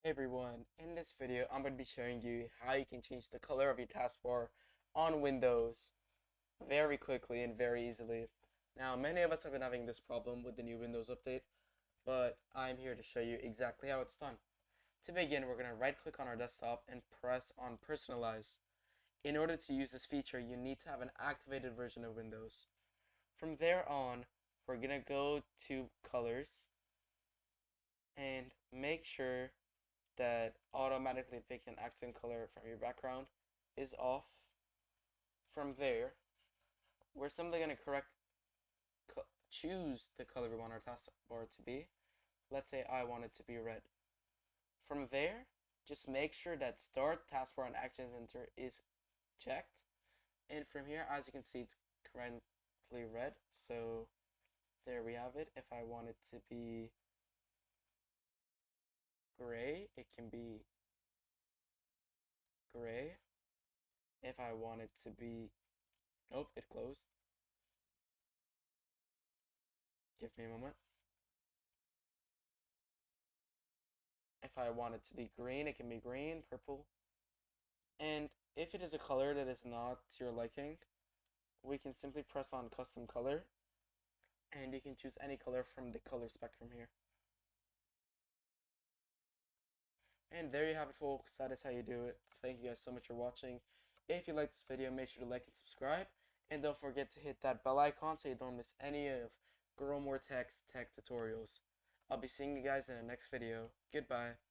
Hey everyone, in this video I'm going to be showing you how you can change the color of your taskbar on Windows very quickly and very easily. Now many of us have been having this problem with the new Windows update, but I'm here to show you exactly how it's done. To begin, we're going to right click on our desktop and press on Personalize. In order to use this feature, you need to have an activated version of Windows. From there on, we're going to go to Colors and make sure that automatically pick an accent color from your background is off. From there, we're simply going to choose the color we want our taskbar to be. Let's say I want it to be red. From there, just make sure that Start Taskbar and Action Center is checked. And from here, as you can see, it's currently red. So there we have it. If I want it to be gray, it can be gray. If I want it to be, nope, it closed. Give me a moment. If I want it to be green, it can be green, purple. And if it is a color that is not to your liking, we can simply press on custom color and you can choose any color from the color spectrum here. And there you have it, folks. That is how you do it. Thank you guys so much for watching. If you like this video, make sure to like and subscribe. And don't forget to hit that bell icon so you don't miss any of Growmore Tech's tech tutorials. I'll be seeing you guys in the next video. Goodbye.